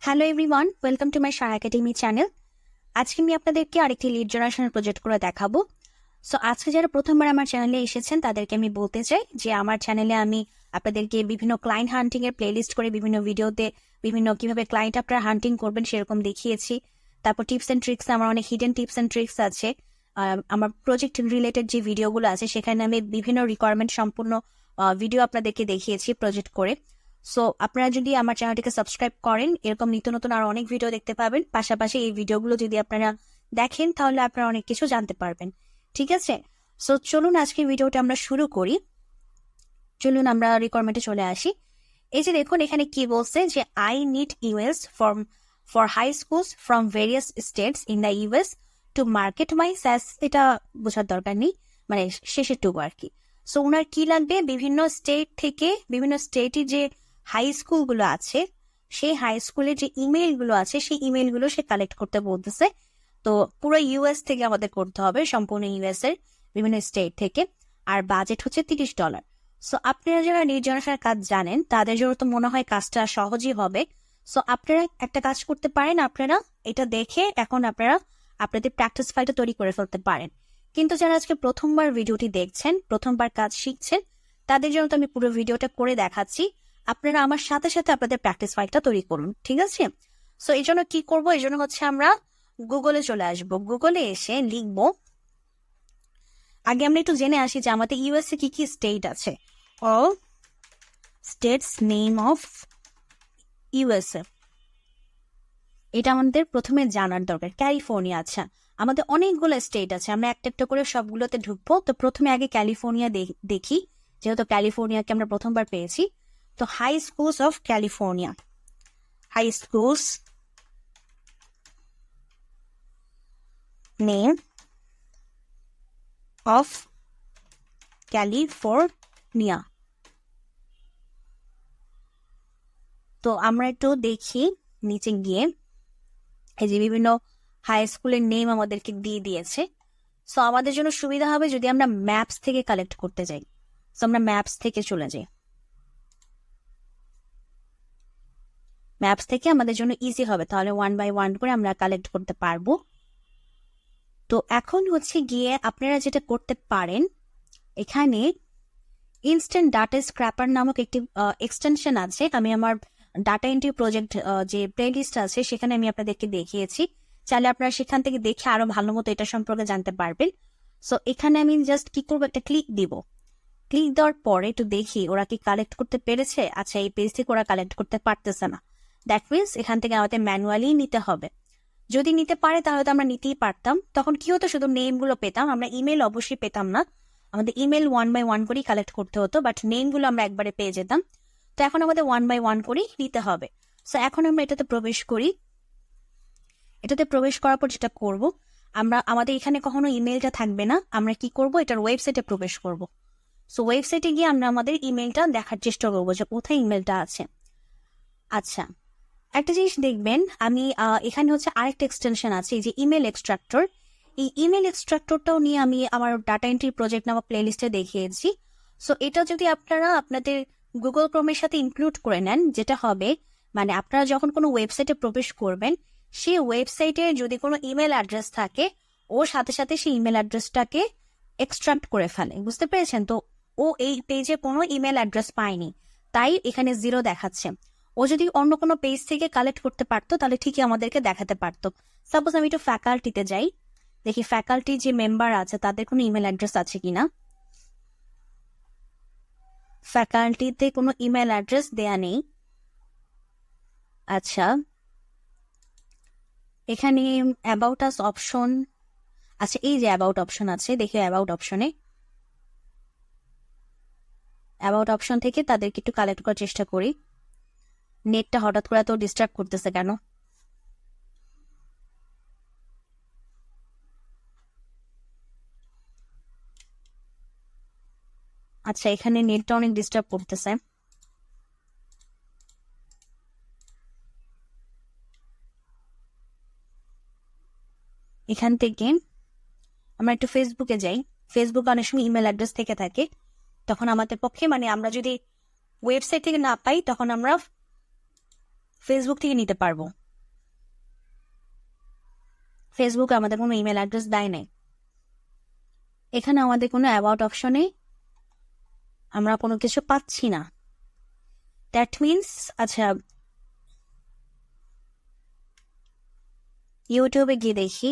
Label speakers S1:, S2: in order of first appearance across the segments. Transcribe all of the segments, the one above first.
S1: Hello everyone, welcome to my Shara Academy channel. আজকে আমি আপনাদেরকে আরেকটি লিড জেনারেশনের প্রজেক্ট করে দেখাবো। সো আজকে যারা প্রথমবার আমার চ্যানেলে এসেছেন তাদেরকে আমি বলতে চাই যে আমার চ্যানেলে আমি আপনাদেরকে বিভিন্ন ক্লায়েন্ট হান্টিং এর প্লেলিস্ট করে বিভিন্ন ভিডিওতে বিভিন্ন কিভাবে ক্লায়েন্ট আপনারা হান্টিং করবেন সেরকম দেখিয়েছি। তারপর টিপস অ্যান্ড ট্রিক্স, আমার অনেক হিডেন টিপস অ্যান্ড ট্রিক্স আছে। আমার প্রজেক্ট রিলেটেড যে ভিডিওগুলো আছে সেখানে আমি বিভিন্ন রিকোয়ারমেন্ট সম্পূর্ণ ভিডিও আপনাদেরকে দেখিয়েছি প্রজেক্ট করে। সো আপনারা যদি আমার চ্যানেলটিকে সাবস্ক্রাইব করেন এরকম নিত্য নতুন আরো অনেক ভিডিও দেখতে পাবেন। পাশাপাশি এই ভিডিওগুলো যদি আপনারা দেখেন তাহলে আপনারা অনেক কিছু জানতে পারবেন। ঠিক আছে, সো চলুন আজকে ভিডিওটা আমরা শুরু করি। চলুন আমরা রিকোয়ারমেন্টে চলে আসি। এই যে দেখুন এখানে কি বলছে যে I need US for high schools from various states in the US to market my SaaS. এটা বোঝার দরকার নেই, মানে শেষের টুকু আর কি। সো ওনার কি লাগবে, বিভিন্ন স্টেট থেকে বিভিন্ন স্টেটে যে হাই স্কুলগুলো আছে সেই হাই স্কুলের যে ইমেইলগুলো আছে সেই ইমেইলগুলো সে কালেক্ট করতে বলতেছে। তো পুরো ইউএস থেকে আমাদের করতে হবে, সম্পূর্ণ ইউএস এর বিভিন্ন স্টেট থেকে। আর বাজেট হচ্ছে $30। সো আপনারা যারা লিড জেনারেশনের কাজ জানেন তাদের জন্য তো মনে হয় কাজটা সহজই হবে। সো আপনারা একটা কাজ করতে পারেন, আপনারা এটা দেখে এখন আপনারা আপনাদের প্র্যাকটিস ফাইলটা তৈরি করে ফেলতে পারেন। কিন্তু যারা আজকে প্রথমবার ভিডিওটি দেখছেন, প্রথমবার কাজ শিখছেন, তাদের জন্য তো আমি পুরো ভিডিওটা করে দেখাচ্ছি। আপনারা আমার সাথে সাথে আপনাদের প্র্যাকটিস ফাইলটা তৈরি করুন, ঠিক আছে? সো এই জন্য কি করবো, এই জন্য হচ্ছে আমরা গুগলে চলে আসবো। গুগলে এসে লিখবো, আগে আমরা একটু জেনে আসি যে আমাদের ইউএসএ কি কি স্টেট আছে। All states name of USA, এটা আমাদের প্রথমে জানার দরকার। ক্যালিফোর্নিয়া, আচ্ছা আমাদের অনেকগুলো স্টেট আছে, আমরা একটা একটা করে সবগুলোতে ঢুকবো। তো প্রথমে আগে ক্যালিফোর্নিয়া দেখি, যেহেতু ক্যালিফোর্নিয়াকে আমরা প্রথমবার পেয়েছি। তো high schools of California, high schools name of California. তো আমরা একটু দেখি নিচে গিয়ে, এই যে বিভিন্ন হাই স্কুলের নেম আমাদেরকে দিয়ে দিয়েছে। সো আমাদের জন্য সুবিধা হবে যদি আমরা ম্যাপস থেকে কালেক্ট করতে যাই। সো আমরা ম্যাপস থেকে চলে যাই, ম্যাপস থেকে আমাদের জন্য ইজি হবে, তাহলে 1 বাই 1 করে আমরা কালেক্ট করতে পারবো। তো এখন হচ্ছে গিয়ে আপনারা যেটা করতে পারেন, এখানে ইনস্ট্যান্ট ডাটা স্ক্র্যাপার নামক একটি এক্সটেনশন আছে। আমি আমার ডাটা এন্ট্রি প্রজেক্ট যে প্লেলিস্ট আছে সেখানে আমি আপনাদেরকে দেখিয়েছি, চাইলে আপনারা সেখান থেকে দেখে আরো ভালো মতো এটা সম্পর্কে জানতে পারবেন। সো এখানে আমি জাস্ট কি করবো, একটা ক্লিক দিব। ক্লিক দেওয়ার পরে একটু দেখি ওরা কি কালেক্ট করতে পেরেছে। আচ্ছা, এই পেজ থেকে ওরা কালেক্ট করতে পারতেছে না। দ্যাট মিনস এখান থেকে আমাদের ম্যানুয়ালি নিতে হবে। যদি নিতে পারে তাহলে তো আমরা নিতেই পারতাম। তখন কি হতো, শুধু নেম গুলো পেতাম, আমরা ইমেল অবশ্যই পেতাম না। আমাদের ইমেল 1 বাই 1 করেই কালেক্ট করতে হতো, বাট নেম গুলো আমরা একবারে পেয়ে যেতাম। তো এখন আমাদের 1 বাই 1 করেই নিতে হবে। সো এখন আমরা এটাতে প্রবেশ করি। এটাতে প্রবেশ করার পর যেটা করব, আমরা আমাদের এখানে কখনো ইমেলটা থাকবে না। আমরা কি করব, এটার ওয়েবসাইটে প্রবেশ করব। সো ওয়েবসাইটে গিয়ে আমরা আমাদের ইমেলটা দেখার চেষ্টা করবো যে কোথায় ইমেলটা আছে। আচ্ছা, একটা জিনিস দেখবেন, আমি এখানে হচ্ছে আরেকটা এক্সটেনশন আছে, এই যে ইমেল এক্সট্রাক্টর। এই ইমেল এক্সট্রাক্টরটাও নিয়ে আমি আমার ডাটা এন্ট্রি প্রজেক্ট নামক প্লেলিস্টে দেখিয়েছি। সো এটা যদি আপনারা আপনাদের গুগল ক্রোমের সাথে ইনক্লুড করে নেন, যেটা হবে মানে আপনারা যখন কোনো ওয়েবসাইটে প্রবেশ করবেন, সেই ওয়েবসাইটে যদি কোনো ইমেল অ্যাড্রেস থাকে, ওর সাথে সাথে সেই ইমেল অ্যাড্রেসটাকে এক্সট্রাক্ট করে ফেলে। বুঝতে পেরেছেন? তো ও এই পেজে কোনো ইমেল অ্যাড্রেস পায়নি, তাই এখানে 0 দেখাচ্ছে। ও যদি অন্য কোনো পেজ থেকে কালেক্ট করতে পারতো তাহলে ঠিকই আমাদেরকে দেখাতে পারতো। সাপোজ আমি একটু ফ্যাকাল্টিতে যাই, দেখি ফ্যাকাল্টি যে মেম্বার আছে তাদের কোনো ইমেল অ্যাড্রেস আছে কিনা। ফ্যাকাল্টিতে কোনো ইমেল অ্যাড্রেস দেয়া নেই। আচ্ছা, এখানে অ্যাবাউট আস অপশন, আচ্ছা এই যে অ্যাবাউট অপশন আছে, দেখি অ্যাবাউট অপশনে, অ্যাবাউট অপশন থেকে তাদেরকে একটু কালেক্ট করার চেষ্টা করি। নেটটা হঠাৎ করে তো ডিস্টার্ব করতেছে কেন? আচ্ছা, এখানে নেটটা অনেক ডিস্টার্ব করতেছে। এখান থেকে আমরা একটু ফেসবুকে যাই। ফেসবুকে অনেক সময় ইমেল অ্যাড্রেস থেকে থাকে, তখন আমাদের পক্ষে মানে আমরা যদি ওয়েবসাইট থেকে না পাই তখন আমরা ফেসবুক থেকে নিতে পারবো। ফেসবুকে আমাদের কোনো ইমেল অ্যাড্রেস দেয় নাই। এখানে আমাদের কোনো অ্যাবাউট অপশনে আমরা কোনো কিছু পাচ্ছি না। দ্যাট মিনস, আচ্ছা ইউটিউবে গিয়ে দেখি।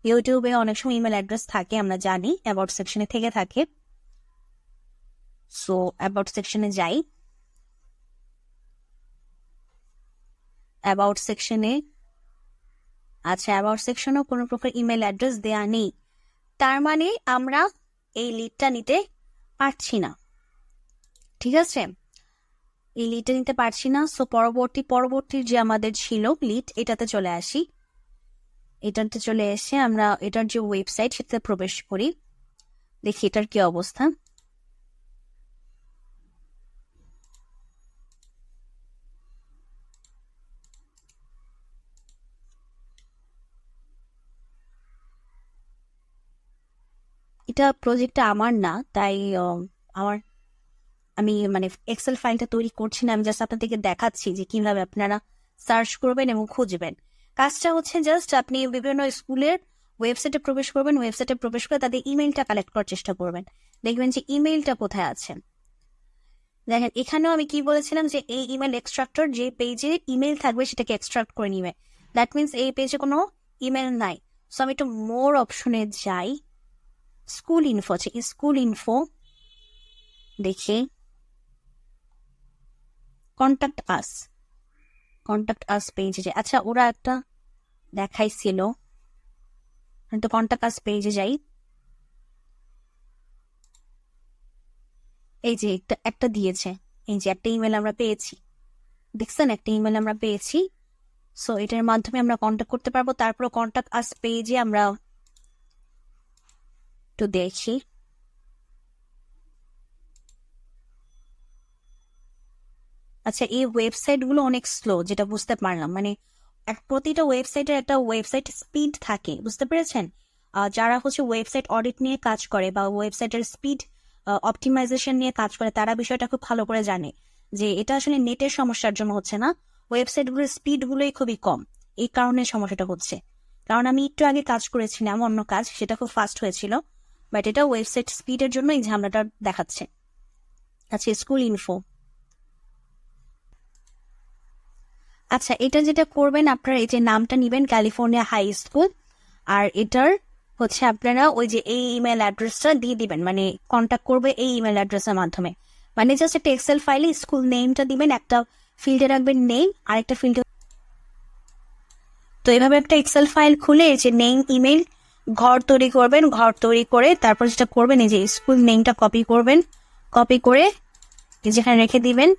S1: ইউটিউবে অনেক সময় ইমেল অ্যাড্রেস থাকে, আমরা জানি, অ্যাবাউট সেকশনে থেকে থাকে। সো অ্যাবাউট সেকশনে যাই। অ্যাবাউট সেকশনে, আচ্ছা অ্যাবাউট সেকশনেও কোনো প্রকার ইমেল অ্যাড্রেস দেয়া নেই। তার মানে আমরা এই লিডটা নিতে পারছি না। ঠিক আছে, এই লিডটা নিতে পারছি না। সো পরবর্তী যে আমাদের ছিল লিড, এটাতে চলে আসি। এটাতে চলে এসে আমরা এটার যে ওয়েবসাইট সেটাতে প্রবেশ করি, দেখি এটার কি অবস্থা। এটা প্রজেক্টটা আমার না, তাই আমি মানে এক্সেল ফাইলটা তৈরি করছি না, আমি জাস্ট আপনাদেরকে দেখাচ্ছি যে কিভাবে আপনারা সার্চ করবেন এবং খুঁজবেন। কাজটা হচ্ছে জাস্ট আপনি বিভিন্ন স্কুলের ওয়েবসাইটে প্রবেশ করবেন, ওয়েবসাইটে প্রবেশ করে তাদের ইমেলটা কালেক্ট করার চেষ্টা করবেন, দেখবেন যে ইমেলটা কোথায় আছে। দেখেন এখানেও আমি কি বলেছিলাম যে এই ইমেল এক্সট্রাক্টর যে পেজে ইমেল থাকবে সেটাকে এক্সট্রাক্ট করে নিবে। দ্যাট মিনস এই পেজে কোনো ইমেল নাই। সো আমি একটু মোর অপশনে যাই, স্কুল ইনফো আছে, স্কুল ইনফো দেখি কন্ট্যাক্ট আস পেজে যাই। আচ্ছা ওরা একটা দেখাইছিল, তো কন্ট্যাক্ট আস পেজে যাই। এই যে একটা দিয়েছে, এই যে একটা ইমেল আমরা পেয়েছি, দেখছেন একটা ইমেল আমরা পেয়েছি। সো এটার মাধ্যমে আমরা কন্ট্যাক্ট করতে পারবো। তারপর কন্ট্যাক্ট আস পেজে আমরা একটু দেখি। আচ্ছা এই ওয়েবসাইট গুলো অনেক স্লো, যেটা বুঝতে পারলাম, মানে প্রতিটা ওয়েবসাইটের একটা ওয়েবসাইট স্পিড থাকে, বুঝতে পেরেছেন? যারা হচ্ছে ওয়েবসাইট অডিট নিয়ে কাজ করে বা ওয়েবসাইটের স্পিড অপটিমাইজেশন নিয়ে কাজ করে, তারা বিষয়টা খুব ভালো করে জানে যে এটা আসলে নেটের সমস্যার জন্য হচ্ছে না, ওয়েবসাইটগুলোর স্পিড গুলোই খুবই কম, এই কারণে সমস্যাটা হচ্ছে। কারণ আমি একটু আগে কাজ করেছিলাম অন্য কাজ, সেটা খুব ফাস্ট হয়েছিল, বাট এটা ওয়েবসাইট স্পিডের জন্য এই ঝামেলাটা দেখাচ্ছে। আচ্ছা স্কুল ইনফো, আচ্ছা এটা যেটা করবেন আপনারা এই যে নামটা নিবেন ক্যালিফোর্নিয়া হাই স্কুল, আর এটার হচ্ছে আপনারা ওই যে এই ইমেল অ্যাড্রেসটা দিয়ে দিবেন, মানে কন্ট্যাক্ট করবে এই ইমেল অ্যাড্রেসের মাধ্যমে। মানে জাস্ট একটা এক্সেল ফাইলে স্কুল নেমটা দিবেন, একটা ফিল্ডে রাখবেন নেম, আর একটা ফিল্ডে। তো এভাবে একটা এক্সেল ফাইল খুলে এই যে নেম ইমেল ঘর তৈরি করবেন, ঘর তৈরি করে তারপর যেটা করবেন এই যে স্কুল নেমটা কপি করবেন, কপি করে যেখানে রেখে দিবেন।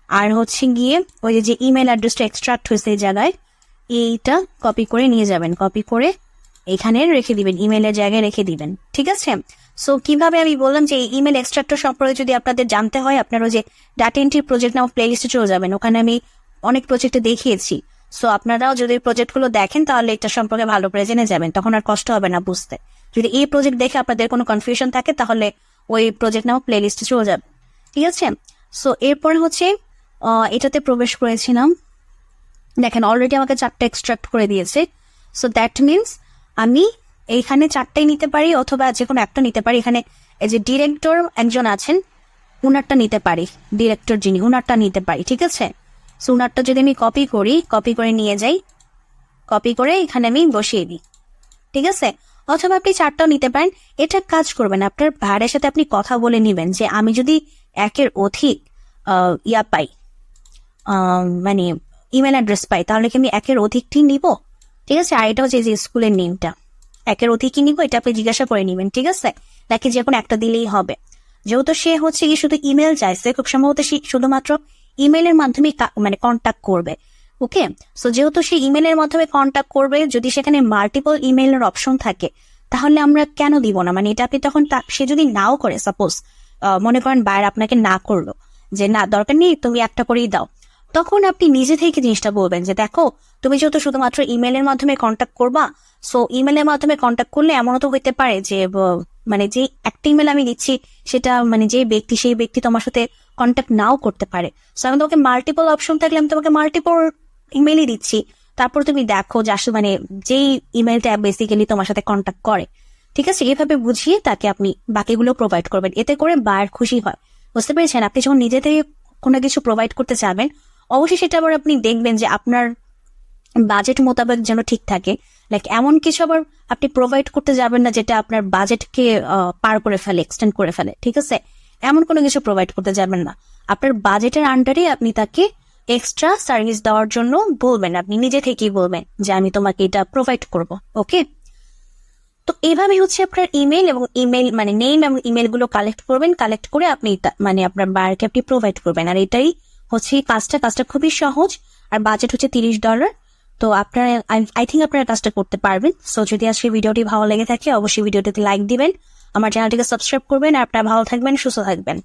S1: আর হচ্ছে গিয়ে ওই যে ইমেল অ্যাড্রেসটা এক্সট্রাক্ট হয়েছে এই জায়গায়, এইটা কপি করে নিয়ে যাবেন, কপি করে এখানে রেখে দিবেন, ইমেলের জায়গায় রেখে দিবেন। ঠিক আছে, সো কিভাবে আমি বললাম যে ইমেল এক্সট্রাক্টর সম্পর্কে যদি আপনাদের জানতে হয়, আপনারা যে ডাটা এন্ট্রি প্রজেক্ট নাম প্লেলিস্টে চলে যাবেন, ওখানে আমি অনেক প্রজেক্টে দেখিয়েছি। সো আপনারাও যদি প্রজেক্টগুলো দেখেন তাহলে এটা সম্পর্কে ভালো করে জেনে যাবেন, তখন আর কষ্ট হবে না বুঝতে। যদি এই প্রজেক্ট দেখে আপনাদের কোনো কনফিউশন থাকে তাহলে ওই প্রজেক্ট নাম প্লেলিস্টে চলে যাবে। ঠিক আছে, সো এরপর হচ্ছে এটাতে প্রবেশ করেছিলাম, দেখেন অলরেডি আমাকে 4টা এক্সট্রাক্ট করে দিয়েছে। সো দ্যাট মিনস আমি এইখানে 4টাই নিতে পারি অথবা যে কোনো একটা নিতে পারি। এখানে এই যে ডিরেক্টর একজন আছেন, উনারটা নিতে পারি, ডিরেক্টর যিনি উনারটা নিতে পারি। ঠিক আছে, সো উনারটা যদি আমি কপি করে নিয়ে যাই, কপি করে এখানে আমি বসিয়ে দিই। ঠিক আছে, অথবা আপনি 4টাও নিতে পারেন। এটা কাজ করবেন, আপনার ভাইয়ের সাথে আপনি কথা বলে নিবেন যে আমি যদি একের অধিক ইয়া পাই, মানে ইমেল অ্যাড্রেস পাই, তাহলে কি আমি একের অধিকটি নিব? ঠিক আছে, আর এটা হচ্ছে যে স্কুলের নেমটা একের অধিকই নিব, এটা আপনি জিজ্ঞাসা করে নিবেন। ঠিক আছে, নাকি যে কোনো একটা দিলেই হবে? যেহেতু সে হচ্ছে কি শুধু ইমেল চাইছে, খুব সম্ভবত সে শুধুমাত্র ইমেলের মাধ্যমে মানে কন্ট্যাক্ট করবে। ওকে, সো যেহেতু সে ইমেলের মাধ্যমে কন্ট্যাক্ট করবে, যদি সেখানে মাল্টিপল ইমেলের অপশন থাকে তাহলে আমরা কেন দিব না? মানে এটা আপনি তখন সে যদি নাও করে, সাপোজ মনে করেন বাইরে আপনাকে না করলো যে না দরকার নেই তুমি একটা করেই দাও, তখন আপনি নিজে থেকে জিনিসটা বলবেন যে দেখো তুমি যেহেতু শুধুমাত্র ইমেলের মাধ্যমে কন্ট্যাক্ট করবা, সো ইমেলের মাধ্যমে কন্ট্যাক্ট করলে এমনও তো হইতে পারে যে মানে যে একটা ইমেল আমি দিচ্ছি সেটা মানে যে ব্যক্তি সেই ব্যক্তি তোমার সাথে কন্ট্যাক্ট নাও করতে পারে। সো আমি তোমাকে মাল্টিপল অপশন থাকলে আমি তোমাকে মাল্টিপল ইমেলই দিচ্ছি, তারপর তুমি দেখো যে আসলে মানে যেই ইমেলটা বেসিক্যালি তোমার সাথে কন্ট্যাক্ট করে, ঠিক আছে, এভাবে বুঝিয়ে তাকে আপনি বাকিগুলো প্রোভাইড করবেন, এতে করে বায়ার খুশি হয়। বুঝতে পেরেছেন? আপনি যখন নিজে থেকে কোনো কিছু প্রোভাইড করতে চাবেন, অবশ্যই সেটা আবার আপনি দেখবেন যে আপনার বাজেট মোতাবেক যেন ঠিক থাকে। লাইক এমন কিছু আবার আপনি প্রোভাইড করতে যাবেন না যেটা আপনার বাজেটকে পার করে ফেলে, এক্সটেন্ড করে ফেলে, ঠিক আছে? এমন কোনো কিছু প্রোভাইড করতে যাবেন না। আপনার বাজেটের আন্ডারে আপনি তাকে এক্সট্রা সার্ভিস দেওয়ার জন্য বলবেন, আপনি নিজে থেকেই বলবেন যে আমি তোমাকে এটা প্রোভাইড করব। ওকে, তো এইভাবে হচ্ছে আপনার ইমেল এবং ইমেল মানে নেম এবং ইমেল গুলো কালেক্ট করবেন, কালেক্ট করে আপনি মানে আপনার বায়ারকে আপনি প্রোভাইড করবেন। আর এটাই হচ্ছে কাজটা খুবই সহজ, আর বাজেট হচ্ছে $30। তো আপনারা আই থিঙ্ক আপনারা কাজটা করতে পারবেন। সো যদি আজকে ভিডিওটি ভালো লেগে থাকে অবশ্যই ভিডিওটিতে লাইক দিবেন, আমার চ্যানেলটিকে সাবস্ক্রাইব করবেন, আর আপনারা ভালো থাকবেন, সুস্থ থাকবেন।